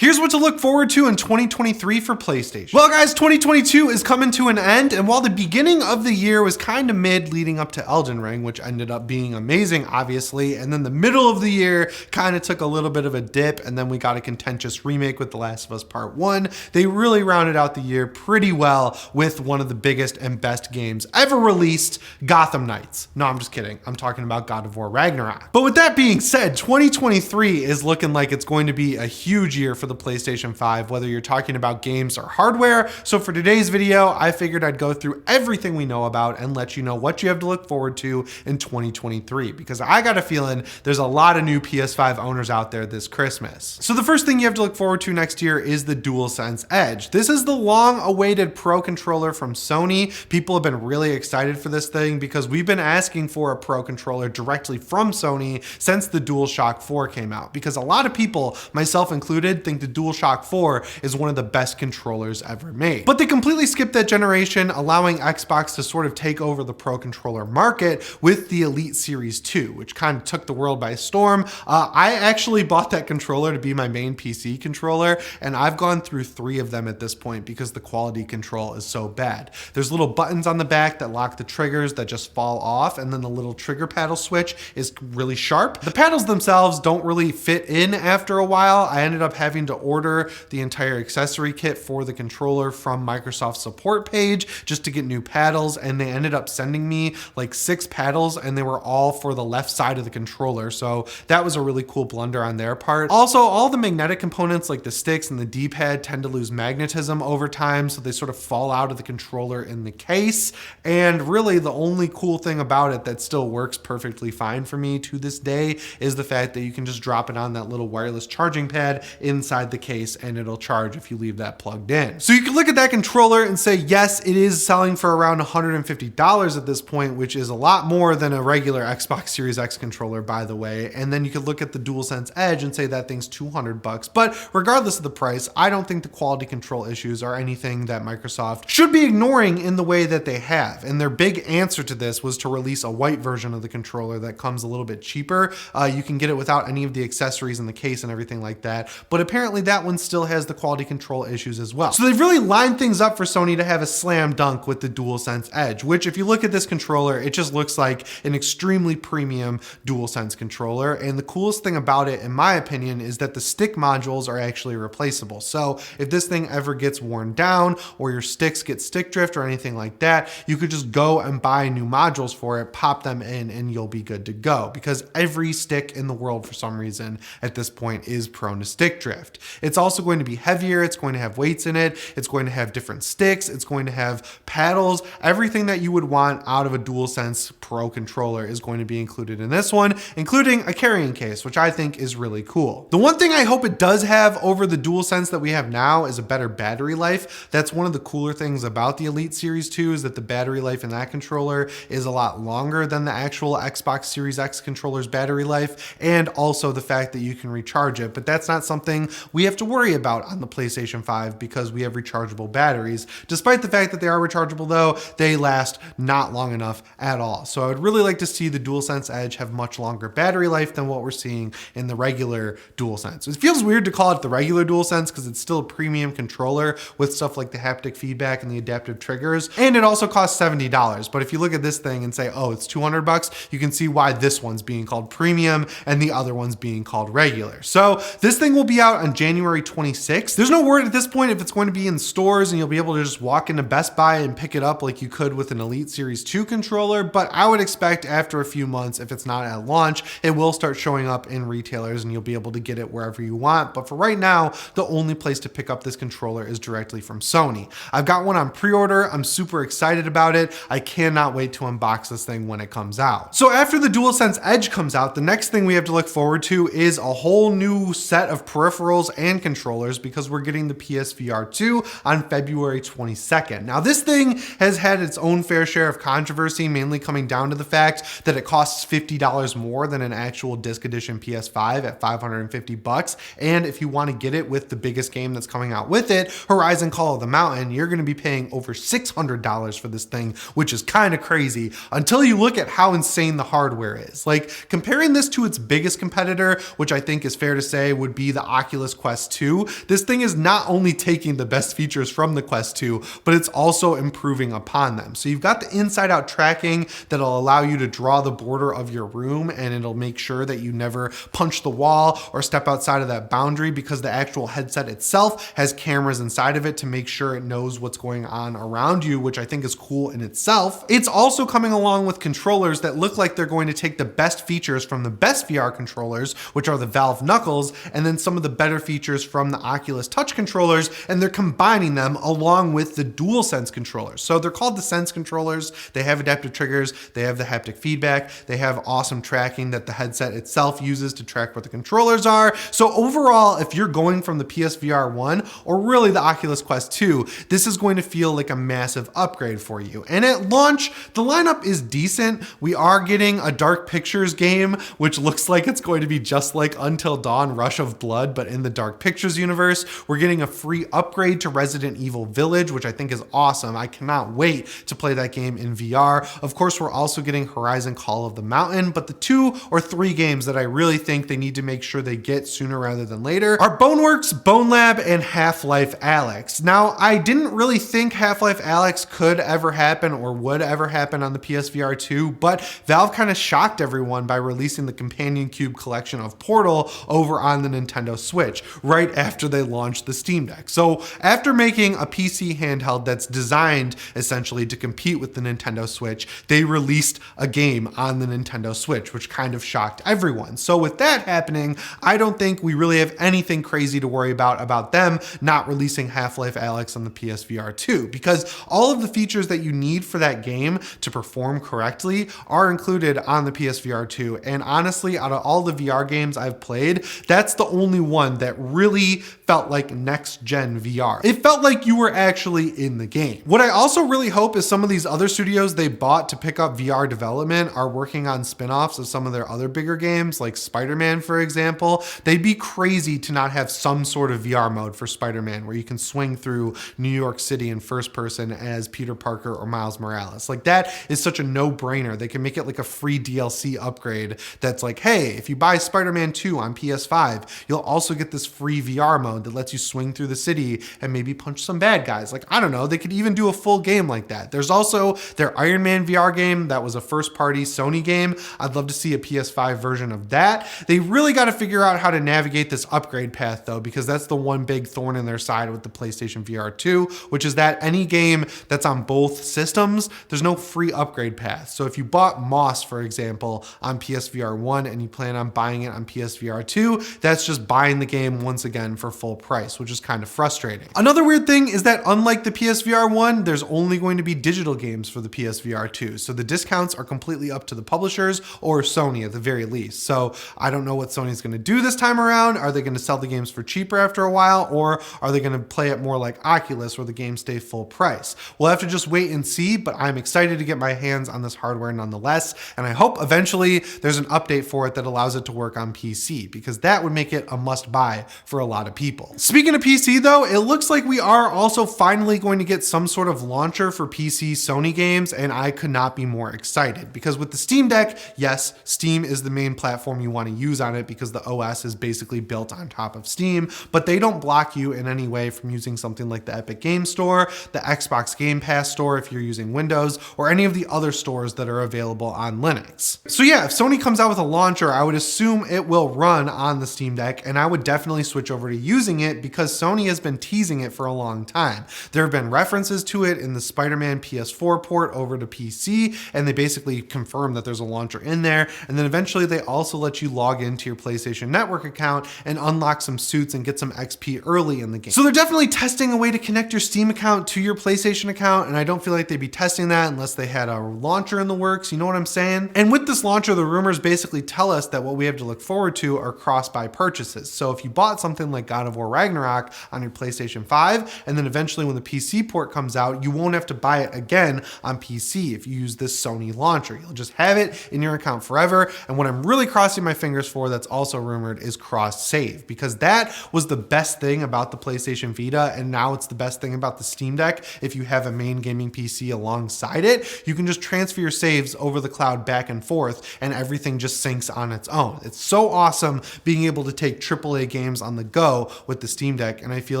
Here's what to look forward to in 2023 for PlayStation. Well guys, 2022 is coming to an end, and while the beginning of the year was kind of mid leading up to Elden Ring, which ended up being amazing obviously, and then the middle of the year kind of took a little bit of a dip, and then we got a contentious remake with The Last of Us Part 1, they really rounded out the year pretty well with one of the biggest and best games ever released, Gotham Knights. No, I'm just kidding. I'm talking about God of War Ragnarok. But with that being said, 2023 is looking like it's going to be a huge year for the PlayStation 5, whether you're talking about games or hardware. So for today's video, I figured I'd go through everything we know about and let you know what you have to look forward to in 2023, because I got a feeling there's a lot of new PS5 owners out there this Christmas. So the first thing you have to look forward to next year is the DualSense Edge. This is the long-awaited Pro controller from Sony. People have been really excited for this thing because we've been asking for a Pro controller directly from Sony since the DualShock 4 came out, because a lot of people, myself included, think the DualShock 4 is one of the best controllers ever made. But they completely skipped that generation, allowing Xbox to sort of take over the Pro controller market with the Elite Series 2, which kind of took the world by storm. I actually bought that controller to be my main PC controller, and I've gone through 3 of them at this point because the quality control is so bad. There's little buttons on the back that lock the triggers that just fall off, and then the little trigger paddle switch is really sharp. The paddles themselves don't really fit in after a while. I ended up having to order the entire accessory kit for the controller from Microsoft's support page just to get new paddles, and they ended up sending me like 6 paddles, and they were all for the left side of the controller, so that was a really cool blunder on their part. Also, all the magnetic components like the sticks and the D-pad tend to lose magnetism over time, so they sort of fall out of the controller in the case, and really the only cool thing about it that still works perfectly fine for me to this day is the fact that you can just drop it on that little wireless charging pad inside the case and it'll charge if you leave that plugged in. So you can look at that controller and say, yes, it is selling for around $150 at this point, which is a lot more than a regular Xbox Series X controller, by the way. And then you could look at the DualSense Edge and say that thing's $200. But regardless of the price, I don't think the quality control issues are anything that Microsoft should be ignoring in the way that they have. And their big answer to this was to release a white version of the controller that comes a little bit cheaper. You can get it without any of the accessories in the case and everything like that. But apparently that one still has the quality control issues as well. So they've really lined things up for Sony to have a slam dunk with the DualSense Edge, which if you look at this controller, it just looks like an extremely premium DualSense controller. And the coolest thing about it, in my opinion, is that the stick modules are actually replaceable. So if this thing ever gets worn down or your sticks get stick drift or anything like that, you could just go and buy new modules for it, pop them in, and you'll be good to go, because every stick in the world for some reason at this point is prone to stick drift. It's also going to be heavier, it's going to have weights in it, it's going to have different sticks, it's going to have paddles, everything that you would want out of a DualSense Pro controller is going to be included in this one, including a carrying case, which I think is really cool. The one thing I hope it does have over the DualSense that we have now is a better battery life. That's one of the cooler things about the Elite Series 2 is that the battery life in that controller is a lot longer than the actual Xbox Series X controller's battery life, and also the fact that you can recharge it, but that's not something we have to worry about on the PlayStation 5 because we have rechargeable batteries. Despite the fact that they are rechargeable though, they last not long enough at all. So I would really like to see the DualSense Edge have much longer battery life than what we're seeing in the regular DualSense. It feels weird to call it the regular DualSense because it's still a premium controller with stuff like the haptic feedback and the adaptive triggers, and it also costs $70. But if you look at this thing and say, oh, it's $200, you can see why this one's being called premium and the other one's being called regular. So this thing will be out on January 26th. There's no word at this point if it's going to be in stores and you'll be able to just walk into Best Buy and pick it up like you could with an Elite Series 2 controller, but I would expect after a few months, if it's not at launch, it will start showing up in retailers and you'll be able to get it wherever you want. But for right now, the only place to pick up this controller is directly from Sony. I've got one on pre-order. I'm super excited about it. I cannot wait to unbox this thing when it comes out. So after the DualSense Edge comes out, the next thing we have to look forward to is a whole new set of peripherals and controllers, because we're getting the PSVR2 on February 22nd. Now this thing has had its own fair share of controversy, mainly coming down to the fact that it costs $50 more than an actual disc edition PS5 at $550. And if you want to get it with the biggest game that's coming out with it, Horizon Call of the Mountain, you're going to be paying over $600 for this thing, which is kind of crazy until you look at how insane the hardware is. Like comparing this to its biggest competitor, which I think is fair to say would be the Oculus Oculus Quest 2, this thing is not only taking the best features from the Quest 2, but it's also improving upon them. So you've got the inside out tracking that'll allow you to draw the border of your room, and it'll make sure that you never punch the wall or step outside of that boundary, because the actual headset itself has cameras inside of it to make sure it knows what's going on around you, which I think is cool in itself. It's also coming along with controllers that look like they're going to take the best features from the best VR controllers, which are the Valve Knuckles, and then some of the better features from the Oculus Touch controllers, and they're combining them along with the DualSense controllers. So they're called the Sense controllers. They have adaptive triggers, they have the haptic feedback, they have awesome tracking that the headset itself uses to track what the controllers are. So overall, if you're going from the PSVR 1 or really the Oculus Quest 2, this is going to feel like a massive upgrade for you. And at launch, the lineup is decent. We are getting a Dark Pictures game, which looks like it's going to be just like Until Dawn Rush of Blood, but in the Dark Pictures universe. We're getting a free upgrade to Resident Evil Village, which I think is awesome. I cannot wait to play that game in VR. Of course, we're also getting Horizon Call of the Mountain, but the 2 or 3 games that I really think they need to make sure they get sooner rather than later are Boneworks, Bone Lab, and Half-Life Alyx. Now, I didn't really think Half-Life Alyx could ever happen or would ever happen on the PSVR 2, but Valve kind of shocked everyone by releasing the Companion Cube collection of Portal over on the Nintendo Switch right after they launched the Steam Deck. So after making a PC handheld that's designed essentially to compete with the Nintendo Switch, they released a game on the Nintendo Switch, which kind of shocked everyone. So with that happening, I don't think we really have anything crazy to worry about them not releasing Half-Life Alyx on the PSVR 2, because all of the features that you need for that game to perform correctly are included on the PSVR 2. And honestly, out of all the VR games I've played, that's the only one that really felt like next gen VR. It felt like you were actually in the game. What I also really hope is some of these other studios they bought to pick up VR development are working on spin-offs of some of their other bigger games, like Spider-Man, for example. They'd be crazy to not have some sort of VR mode for Spider-Man where you can swing through New York City in first person as Peter Parker or Miles Morales. Like, that is such a no-brainer. They can make it like a free DLC upgrade that's like, hey, if you buy Spider-Man 2 on PS5, you'll also get this free VR mode that lets you swing through the city and maybe punch some bad guys. Like, I don't know, they could even do a full game like that. There's also their Iron Man VR game that was a first-party Sony game. I'd love to see a PS5 version of that. They really got to figure out how to navigate this upgrade path though, because that's the one big thorn in their side with the PlayStation VR 2, which is that any game that's on both systems, there's no free upgrade path. So if you bought Moss, for example, on PSVR 1 and you plan on buying it on PSVR 2, that's just buying the game once again for full price, which is kind of frustrating. Another weird thing is that unlike the PSVR 1, there's only going to be digital games for the PSVR 2. So the discounts are completely up to the publishers or Sony at the very least. So I don't know what Sony's going to do this time around. Are they going to sell the games for cheaper after a while, or are they going to play it more like Oculus where the games stay full price? We'll have to just wait and see, but I'm excited to get my hands on this hardware nonetheless, and I hope eventually there's an update for it that allows it to work on PC, because that would make it a must buy for a lot of people. Speaking of PC though, it looks like we are also finally going to get some sort of launcher for PC Sony games, and I could not be more excited, because with the Steam Deck, yes, Steam is the main platform you want to use on it because the OS is basically built on top of Steam, but they don't block you in any way from using something like the Epic Game Store, the Xbox Game Pass store if you're using Windows, or any of the other stores that are available on Linux. So yeah, if Sony comes out with a launcher, I would assume it will run on the Steam Deck, and I would definitely switch over to using it because Sony has been teasing it for a long time. There have been references to it in the Spider-Man PS4 port over to PC, and they basically confirm that there's a launcher in there, and then eventually they also let you log into your PlayStation Network account and unlock some suits and get some XP early in the game. So they're definitely testing a way to connect your Steam account to your PlayStation account, and I don't feel like they'd be testing that unless they had a launcher in the works, you know what I'm saying? And with this launcher, the rumors basically tell us that what we have to look forward to are cross-buy purchases. So if you bought something like God of War Ragnarok on your PlayStation 5, and then eventually when the PC port comes out, you won't have to buy it again on PC if you use this Sony launcher. You'll just have it in your account forever. And what I'm really crossing my fingers for that's also rumored is cross-save, because that was the best thing about the PlayStation Vita, and now it's the best thing about the Steam Deck. If you have a main gaming PC alongside it, you can just transfer your saves over the cloud back and forth, and everything just syncs on its own. It's so awesome being able to take AAA games games on the go with the Steam Deck, and I feel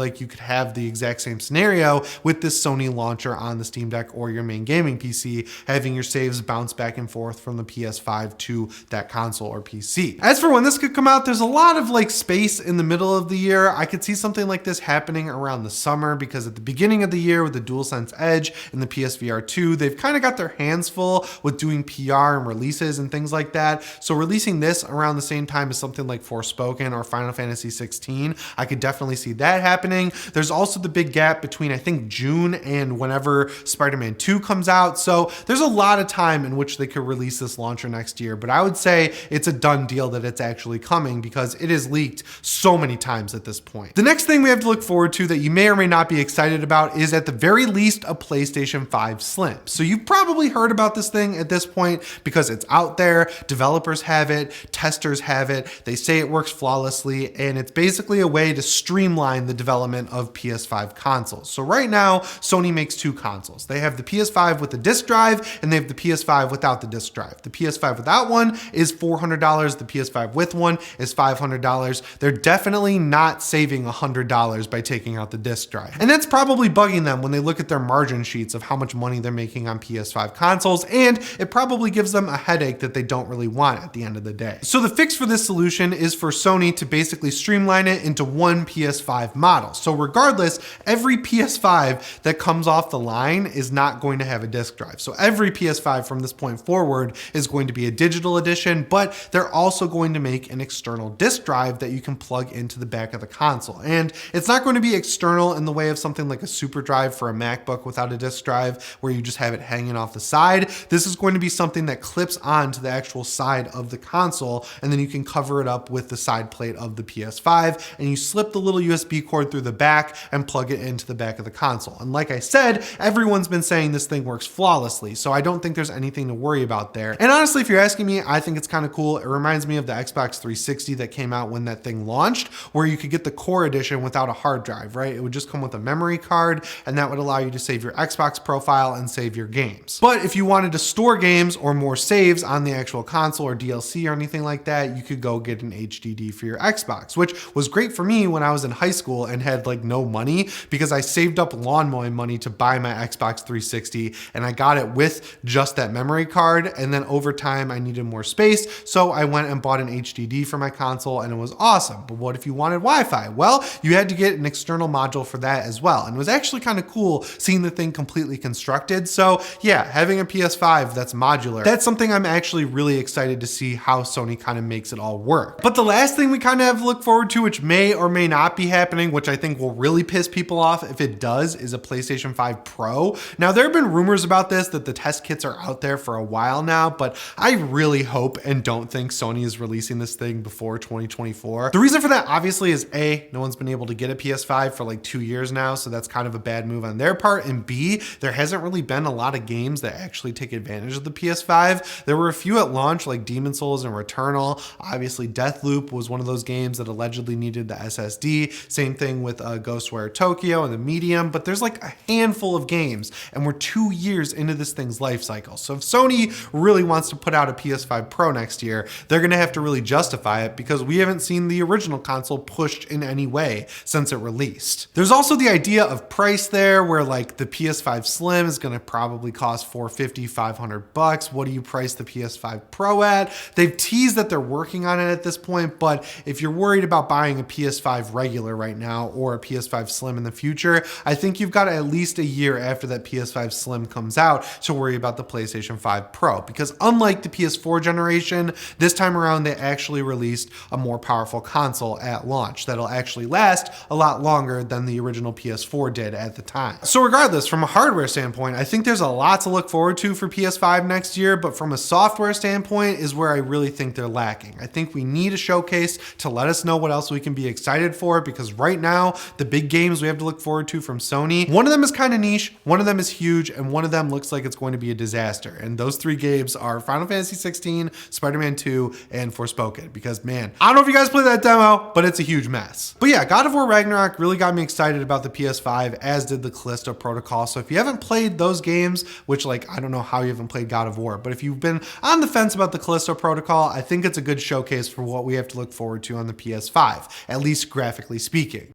like you could have the exact same scenario with this Sony launcher on the Steam Deck or your main gaming PC, having your saves bounce back and forth from the PS5 to that console or PC. As for when this could come out, there's a lot of like space in the middle of the year. I could see something like this happening around the summer, because at the beginning of the year with the DualSense Edge and the PSVR2, they've kind of got their hands full with doing PR and releases and things like that. So releasing this around the same time as something like Forspoken or Final Fantasy 16, I could definitely see that happening. There's also the big gap between I think June and whenever Spider-Man 2 comes out. So there's a lot of time in which they could release this launcher next year, but I would say it's a done deal that it's actually coming because it is leaked so many times at this point. The next thing we have to look forward to that you may or may not be excited about is at the very least a PlayStation 5 Slim. So you've probably heard about this thing at this point because it's out there, developers have it, testers have it, they say it works flawlessly, and it's basically a way to streamline the development of PS5 consoles. So right now, Sony makes two consoles. They have the PS5 with the disc drive and they have the PS5 without the disc drive. The PS5 without one is $400, the PS5 with one is $500. They're definitely not saving $100 by taking out the disc drive. And that's probably bugging them when they look at their margin sheets of how much money they're making on PS5 consoles, and it probably gives them a headache that they don't really want at the end of the day. So the fix for this solution is for Sony to basically streamline it into one PS5 model. So regardless, every PS5 that comes off the line is not going to have a disc drive. So every PS5 from this point forward is going to be a digital edition, but they're also going to make an external disc drive that you can plug into the back of the console. And it's not going to be external in the way of something like a super drive for a MacBook without a disc drive where you just have it hanging off the side. This is going to be something that clips onto the actual side of the console, and then you can cover it up with the side plate of the PS5, and you slip the little USB cord through the back and plug it into the back of the console. And like I said, everyone's been saying this thing works flawlessly, so I don't think there's anything to worry about there. And honestly, if you're asking me, I think it's kind of cool. It reminds me of the Xbox 360 that came out when that thing launched, where you could get the core edition without a hard drive, right? It would just come with a memory card, and that would allow you to save your Xbox profile and save your games. But if you wanted to store games or more saves on the actual console or DLC or anything like that, you could go get an HDD for your Xbox, which was great for me when I was in high school and had like no money, because I saved up lawn mowing money to buy my Xbox 360, and I got it with just that memory card. And then over time I needed more space, so I went and bought an HDD for my console, and it was awesome. But what if you wanted Wi-Fi? Well, you had to get an external module for that as well, and it was actually kind of cool seeing the thing completely constructed. So yeah, having a PS5 that's modular, that's something I'm actually really excited to see how Sony kind of makes it all work. But the last thing we kind of have to look forward to, which may or may not be happening, which I think will really piss people off if it does, is a PlayStation 5 Pro. Now, there have been rumors about this, that the test kits are out there for a while now, but I really hope and don't think Sony is releasing this thing before 2024. The reason for that obviously is A, no one's been able to get a PS5 for like 2 years now, so that's kind of a bad move on their part, and B, there hasn't really been a lot of games that actually take advantage of the PS5. There were a few at launch like Demon's Souls and Returnal. Obviously Deathloop was one of those games that allegedly needed the SSD. Same thing with Ghostwire Tokyo and the Medium, but there's like a handful of games, and we're 2 years into this thing's life cycle. So if Sony really wants to put out a PS5 Pro next year, they're gonna have to really justify it, because we haven't seen the original console pushed in any way since it released. There's also the idea of price there, where like the PS5 Slim is gonna probably cost $450, $500. What do you price the PS5 Pro at? They've teased that they're working on it at this point, but if you're worried about buying a PS5 regular right now or a PS5 Slim in the future, I think you've got at least a year after that PS5 Slim comes out to worry about the PlayStation 5 Pro, because unlike the PS4 generation, this time around they actually released a more powerful console at launch that'll actually last a lot longer than the original PS4 did at the time. So regardless, from a hardware standpoint, I think there's a lot to look forward to for PS5 next year, but from a software standpoint is where I really think they're lacking. I think we need a showcase to let us know what else we can be excited for, because right now, the big games we have to look forward to from Sony, one of them is kind of niche, one of them is huge, and one of them looks like it's going to be a disaster. And those three games are Final Fantasy 16, Spider-Man 2, and Forspoken, because man, I don't know if you guys played that demo, but it's a huge mess. But yeah, God of War Ragnarok really got me excited about the PS5, as did the Callisto Protocol. So if you haven't played those games, which like, I don't know how you haven't played God of War, but if you've been on the fence about the Callisto Protocol, I think it's a good showcase for what we have to look forward to on the PS5 PS5, at least graphically speaking.